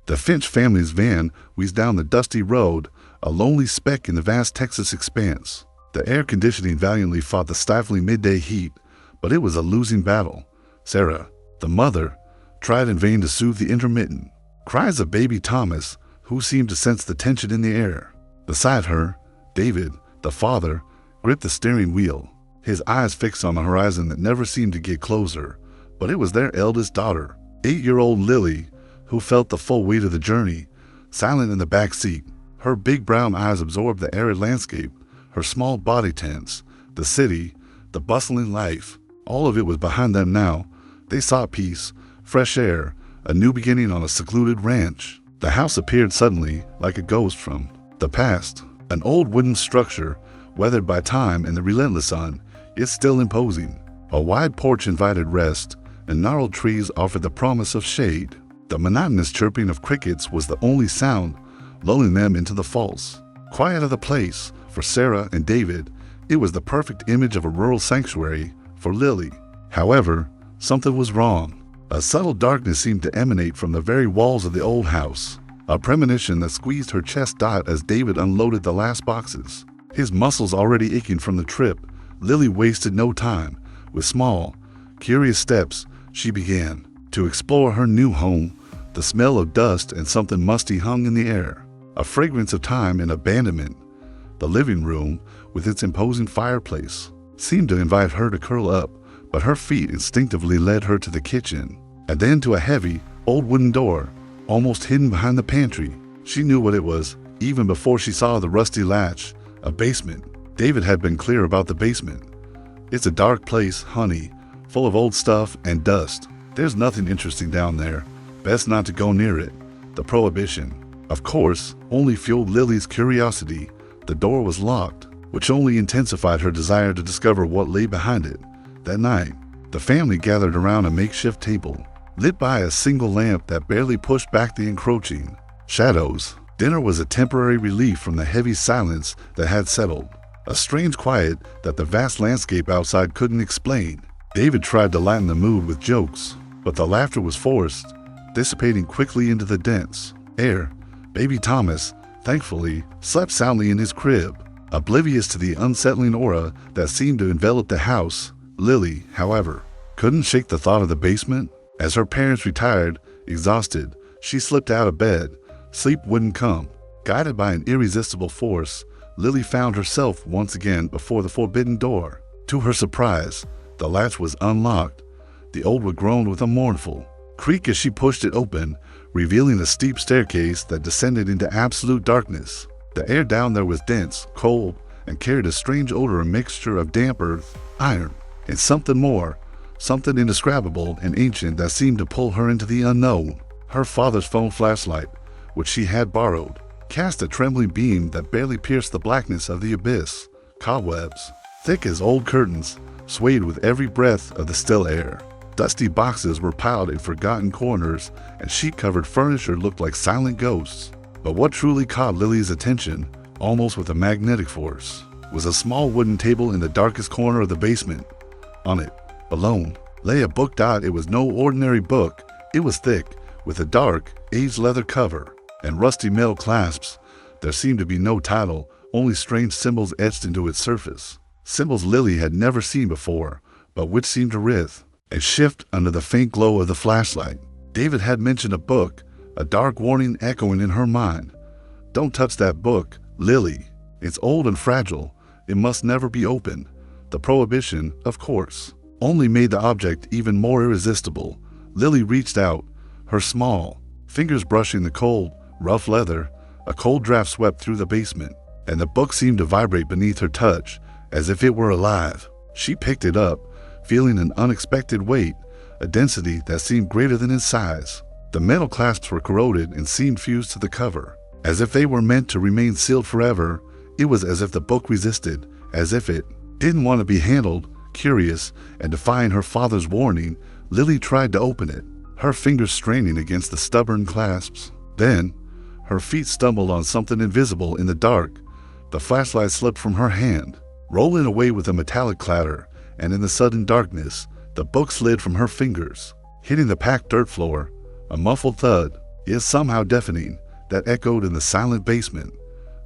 The Finch family's van wheezed down the dusty road, a lonely speck in the vast Texas expanse. The air conditioning valiantly fought the stifling midday heat, but it was a losing battle. Sarah, the mother, tried in vain to soothe the intermittent cries of baby Thomas, who seemed to sense the tension in the air. Beside her, David, the father, gripped the steering wheel, his eyes fixed on the horizon that never seemed to get closer. But it was their eldest daughter, 8-year-old Lily, who felt the full weight of the journey, silent in the back seat. Her big brown eyes absorbed the arid landscape, her small body tense, the city, the bustling life. All of it was behind them now. They sought peace, fresh air, a new beginning on a secluded ranch. The house appeared suddenly, like a ghost from the past, an old wooden structure, weathered by time and the relentless sun, yet still imposing. A wide porch invited rest, and gnarled trees offered the promise of shade. The monotonous chirping of crickets was the only sound, lulling them into the false quiet of the place. For Sarah and David, it was the perfect image of a rural sanctuary. For Lily, however, something was wrong. A subtle darkness seemed to emanate from the very walls of the old house, a premonition that squeezed her chest taut as David unloaded the last boxes. His muscles already aching from the trip, Lily wasted no time. With small, curious steps, she began to explore her new home. The smell of dust and something musty hung in the air, a fragrance of time and abandonment. The living room, with its imposing fireplace, seemed to invite her to curl up, but her feet instinctively led her to the kitchen, and then to a heavy, old wooden door, almost hidden behind the pantry. She knew what it was, even before she saw the rusty latch. A basement. David had been clear about the basement. It's a dark place, honey, full of old stuff and dust. There's nothing interesting down there. Best not to go near it. The prohibition, of course, only fueled Lily's curiosity. The door was locked, which only intensified her desire to discover what lay behind it. That night, the family gathered around a makeshift table, lit by a single lamp that barely pushed back the encroaching shadows. Dinner was a temporary relief from the heavy silence that had settled, a strange quiet that the vast landscape outside couldn't explain. David tried to lighten the mood with jokes, but the laughter was forced, dissipating quickly into the dense air. Baby Thomas, thankfully, slept soundly in his crib, oblivious to the unsettling aura that seemed to envelop the house. Lily, however, couldn't shake the thought of the basement. As her parents retired, exhausted, she slipped out of bed. Sleep wouldn't come. Guided by an irresistible force, Lily found herself once again before the forbidden door. To her surprise, the latch was unlocked. The old wood groaned with a mournful creak as she pushed it open, revealing a steep staircase that descended into absolute darkness. The air down there was dense, cold, and carried a strange odor, a mixture of damp earth, iron, and something more, something indescribable and ancient that seemed to pull her into the unknown. Her father's phone flashlight, which she had borrowed, cast a trembling beam that barely pierced the blackness of the abyss. Cobwebs, thick as old curtains, swayed with every breath of the still air. Dusty boxes were piled in forgotten corners, and sheet-covered furniture looked like silent ghosts. But what truly caught Lily's attention, almost with a magnetic force, was a small wooden table in the darkest corner of the basement. On it, alone, lay a book. It was no ordinary book. It was thick, with a dark, aged leather cover and rusty metal clasps. There seemed to be no title, only strange symbols etched into its surface. Symbols Lily had never seen before, but which seemed to writhe and shift under the faint glow of the flashlight. David had mentioned a book, a dark warning echoing in her mind. Don't touch that book, Lily. It's old and fragile. It must never be opened. The prohibition, of course, only made the object even more irresistible. Lily reached out, her small fingers brushing the cold, rough leather. A cold draft swept through the basement, and the book seemed to vibrate beneath her touch, as if it were alive. She picked it up, feeling an unexpected weight, a density that seemed greater than its size. The metal clasps were corroded and seemed fused to the cover, as if they were meant to remain sealed forever. It was as if the book resisted, as if it didn't want to be handled. Curious and defying her father's warning, Lily tried to open it, her fingers straining against the stubborn clasps. Then, her feet stumbled on something invisible in the dark. The flashlight slipped from her hand, rolling away with a metallic clatter, and in the sudden darkness, the book slid from her fingers, hitting the packed dirt floor. A muffled thud. yet somehow deafening, that echoed in the silent basement.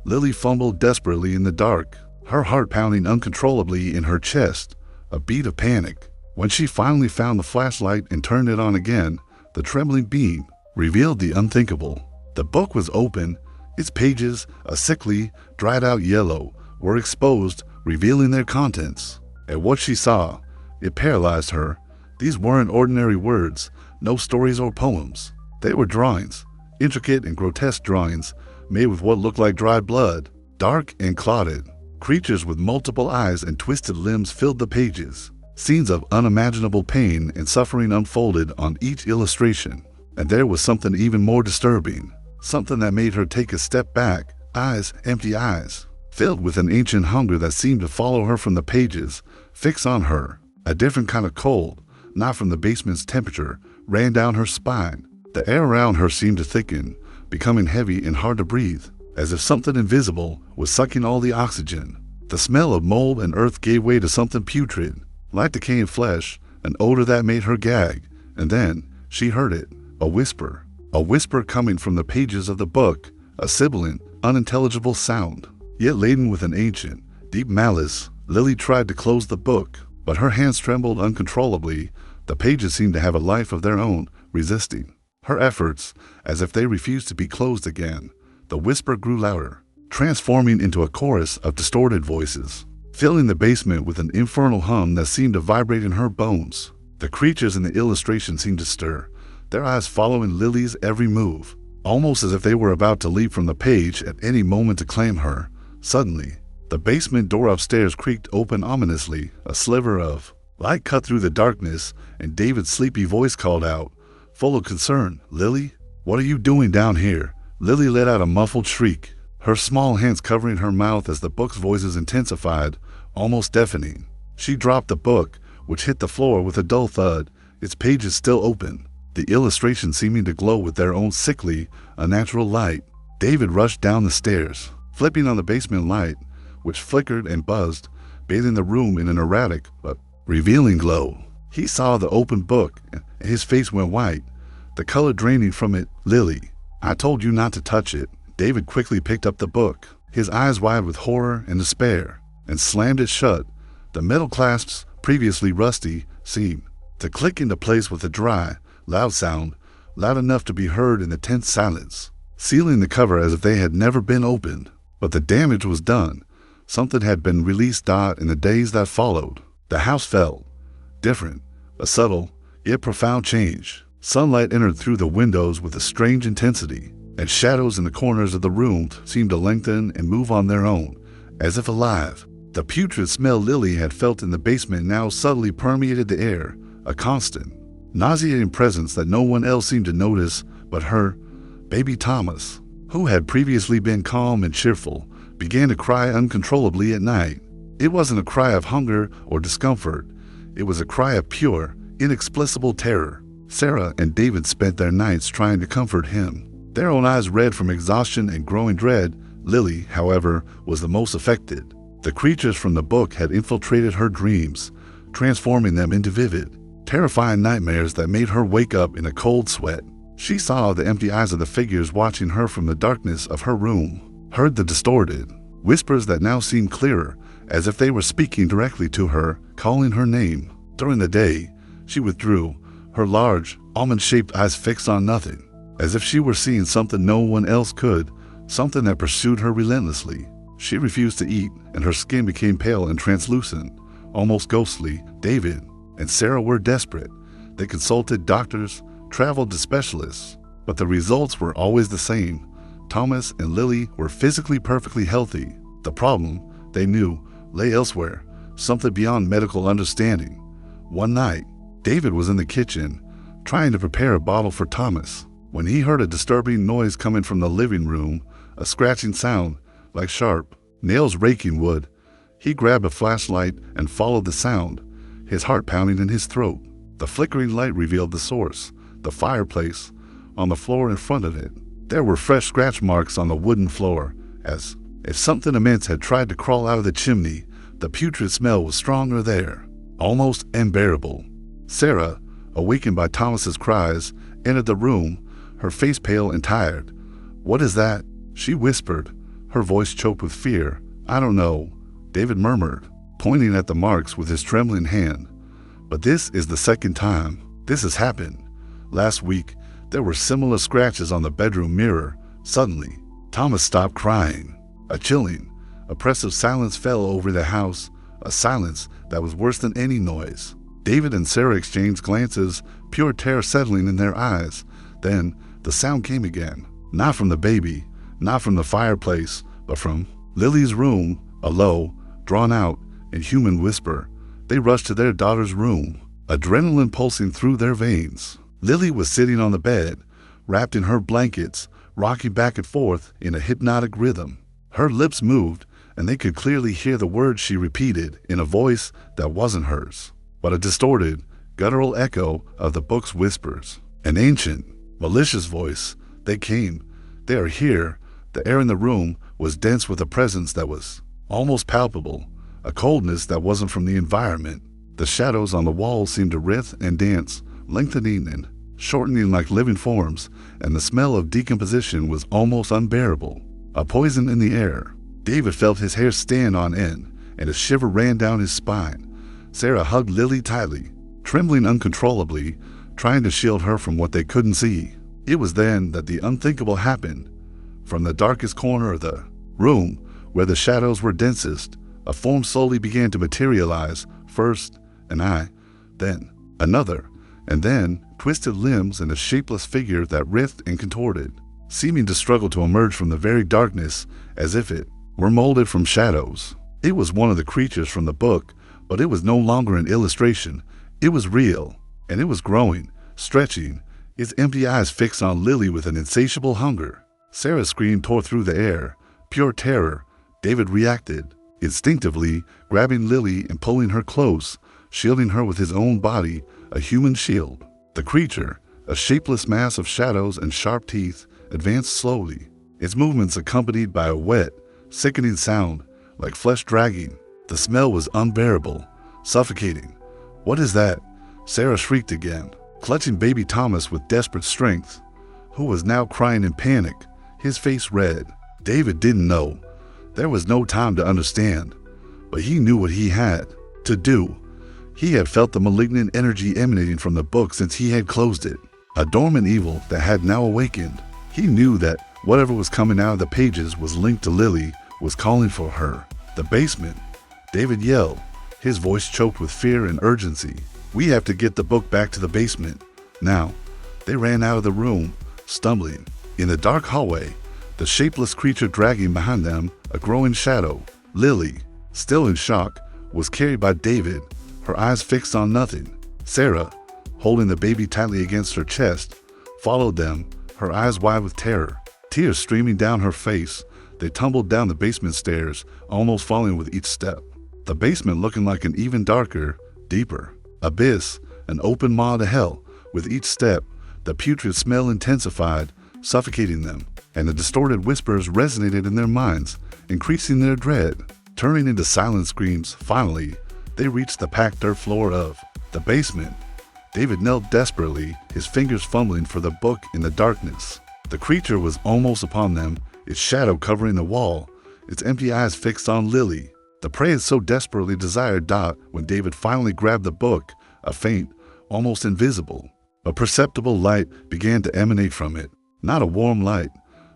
Lily fumbled desperately in the dark, her heart pounding uncontrollably in her chest, a beat of panic. When she finally found the flashlight and turned it on again, the trembling beam revealed the unthinkable. The book was open, its pages, a sickly, dried-out yellow, were exposed, revealing their contents. At what she saw, it paralyzed her. These weren't ordinary words, no stories or poems. They were drawings, intricate and grotesque drawings, made with what looked like dried blood, dark and clotted. Creatures with multiple eyes and twisted limbs filled the pages. Scenes of unimaginable pain and suffering unfolded on each illustration. And there was something even more disturbing, something that made her take a step back, eyes, empty eyes, filled with an ancient hunger that seemed to follow her from the pages, fix on her. A different kind of cold, not from the basement's temperature, ran down her spine. The air around her seemed to thicken, becoming heavy and hard to breathe, as if something invisible was sucking all the oxygen. The smell of mold and earth gave way to something putrid, like decaying flesh, an odor that made her gag. And then she heard it, a whisper coming from the pages of the book, a sibilant, unintelligible sound, yet laden with an ancient, deep malice. Lily tried to close the book, but her hands trembled uncontrollably. The pages seemed to have a life of their own, resisting her efforts, as if they refused to be closed again. The whisper grew louder, transforming into a chorus of distorted voices, filling the basement with an infernal hum that seemed to vibrate in her bones. The creatures in the illustration seemed to stir, their eyes following Lily's every move, almost as if they were about to leap from the page at any moment to claim her. Suddenly, the basement door upstairs creaked open ominously. A sliver of light cut through the darkness, and David's sleepy voice called out, full of concern, "Lily, what are you doing down here?" Lily let out a muffled shriek, her small hands covering her mouth as the book's voices intensified, almost deafening. She dropped the book, which hit the floor with a dull thud, its pages still open, the illustrations seeming to glow with their own sickly, unnatural light. David rushed down the stairs, flipping on the basement light, which flickered and buzzed, bathing the room in an erratic but revealing glow. He saw the open book, and his face went white, the color draining from it. "Lily, I told you not to touch it." David quickly picked up the book, his eyes wide with horror and despair, and slammed it shut. The metal clasps, previously rusty, seemed to click into place with a dry, loud sound, loud enough to be heard in the tense silence, sealing the cover as if they had never been opened. But the damage was done. Something had been released in the days that followed. The house felt different, a subtle, yet profound change. Sunlight entered through the windows with a strange intensity, and shadows in the corners of the room seemed to lengthen and move on their own, as if alive. The putrid smell Lily had felt in the basement now subtly permeated the air, a constant, nauseating presence that no one else seemed to notice but her. Baby Thomas, who had previously been calm and cheerful, began to cry uncontrollably at night. It wasn't a cry of hunger or discomfort. It was a cry of pure, inexplicable terror. Sarah and David spent their nights trying to comfort him, their own eyes red from exhaustion and growing dread. Lily, however, was the most affected. The creatures from the book had infiltrated her dreams, transforming them into vivid, terrifying nightmares that made her wake up in a cold sweat. She saw the empty eyes of the figures watching her from the darkness of her room, heard the distorted whispers that now seemed clearer, as if they were speaking directly to her, calling her name. During the day, she withdrew, her large, almond-shaped eyes fixed on nothing, as if she were seeing something no one else could, something that pursued her relentlessly. She refused to eat, and her skin became pale and translucent, almost ghostly. David and Sarah were desperate. They consulted doctors, traveled to specialists, but the results were always the same. Thomas and Lily were physically perfectly healthy. The problem, they knew, lay elsewhere, something beyond medical understanding. One night, David was in the kitchen, trying to prepare a bottle for Thomas, when he heard a disturbing noise coming from the living room, a scratching sound, like sharp nails raking wood. He grabbed a flashlight and followed the sound, his heart pounding in his throat. The flickering light revealed the source, the fireplace. On the floor in front of it, there were fresh scratch marks on the wooden floor, as if something immense had tried to crawl out of the chimney. The putrid smell was stronger there, almost unbearable. Sarah, awakened by Thomas's cries, entered the room, her face pale and tired. "What is that?" she whispered, her voice choked with fear. "I don't know," David murmured, pointing at the marks with his trembling hand. "But this is the second time this has happened. Last week, there were similar scratches on the bedroom mirror. Suddenly, Thomas stopped crying. A chilling, oppressive silence fell over the house, a silence that was worse than any noise. David and Sarah exchanged glances, pure terror settling in their eyes. Then, the sound came again. Not from the baby, not from the fireplace, but from Lily's room, a low, drawn-out, inhuman whisper. They rushed to their daughter's room, adrenaline pulsing through their veins. Lily was sitting on the bed, wrapped in her blankets, rocking back and forth in a hypnotic rhythm. Her lips moved, and they could clearly hear the words she repeated in a voice that wasn't hers, but a distorted, guttural echo of the book's whispers. An ancient, malicious voice. They came. They are here. The air in the room was dense with a presence that was almost palpable, a coldness that wasn't from the environment. The shadows on the walls seemed to writhe and dance, lengthening and shortening like living forms, and the smell of decomposition was almost unbearable. A poison in the air. David felt his hair stand on end, and a shiver ran down his spine. Sarah hugged Lily tightly, trembling uncontrollably, trying to shield her from what they couldn't see. It was then that the unthinkable happened. From the darkest corner of the room, where the shadows were densest, a form slowly began to materialize, first an eye, then another, and then twisted limbs and a shapeless figure that writhed and contorted, seeming to struggle to emerge from the very darkness as if it were molded from shadows. It was one of the creatures from the book, but it was no longer an illustration. It was real, and it was growing, stretching, its empty eyes fixed on Lily with an insatiable hunger. Sarah's scream tore through the air, pure terror. David reacted, instinctively grabbing Lily and pulling her close, shielding her with his own body, a human shield. The creature, a shapeless mass of shadows and sharp teeth, advanced slowly, its movements accompanied by a wet, sickening sound, like flesh dragging. The smell was unbearable, suffocating. "What is that?" Sarah shrieked again, clutching baby Thomas with desperate strength, who was now crying in panic, his face red. David didn't know. There was no time to understand, but he knew what he had to do. He had felt the malignant energy emanating from the book since he had closed it, a dormant evil that had now awakened. He knew that whatever was coming out of the pages was linked to Lily, was calling for her. "The basement," David yelled, his voice choked with fear and urgency. "We have to get the book back to the basement now." They ran out of the room, stumbling. In the dark hallway, the shapeless creature dragging behind them, a growing shadow. Lily, still in shock, was carried by David, her eyes fixed on nothing. Sarah, holding the baby tightly against her chest, followed them, her eyes wide with terror, tears streaming down her face. They tumbled down the basement stairs, almost falling with each step. The basement looking like an even darker, deeper abyss, an open maw to hell. With each step, the putrid smell intensified, suffocating them, and the distorted whispers resonated in their minds, increasing their dread, turning into silent screams. Finally, they reached the packed dirt floor of the basement. David knelt desperately, his fingers fumbling for the book in the darkness. The creature was almost upon them, its shadow covering the wall, its empty eyes fixed on Lily. The prey it so desperately desired died when David finally grabbed the book, a faint, almost invisible, but perceptible light began to emanate from it. Not a warm light,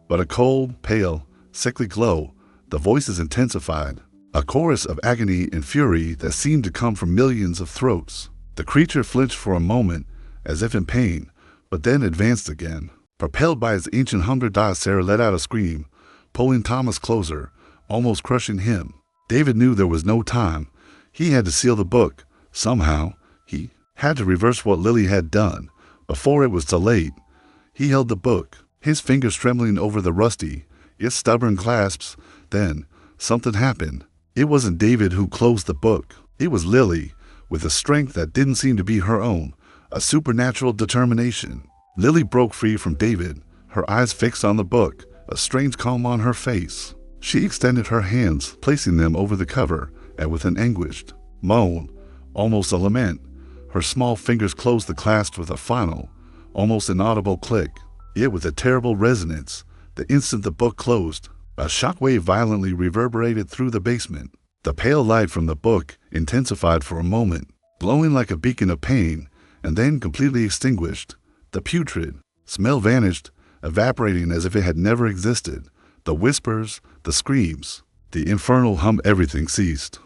but a cold, pale, sickly glow. The voices intensified, a chorus of agony and fury that seemed to come from millions of throats. The creature flinched for a moment, as if in pain, but then advanced again. Propelled by its ancient hunger, Sarah let out a scream, pulling Thomas closer, almost crushing him. David knew there was no time. He had to seal the book. Somehow, he had to reverse what Lily had done, before it was too late. He held the book, his fingers trembling over the rusty, yet stubborn clasps. Then, something happened. It wasn't David who closed the book. It was Lily, with a strength that didn't seem to be her own, a supernatural determination. Lily broke free from David, her eyes fixed on the book, a strange calm on her face. She extended her hands, placing them over the cover, and with an anguished moan, almost a lament, her small fingers closed the clasp with a final, almost inaudible click. Yet with a terrible resonance, the instant the book closed, a shockwave violently reverberated through the basement. The pale light from the book intensified for a moment, glowing like a beacon of pain, and then completely extinguished. The putrid smell vanished, evaporating as if it had never existed. The whispers, the screams, the infernal hum, everything ceased.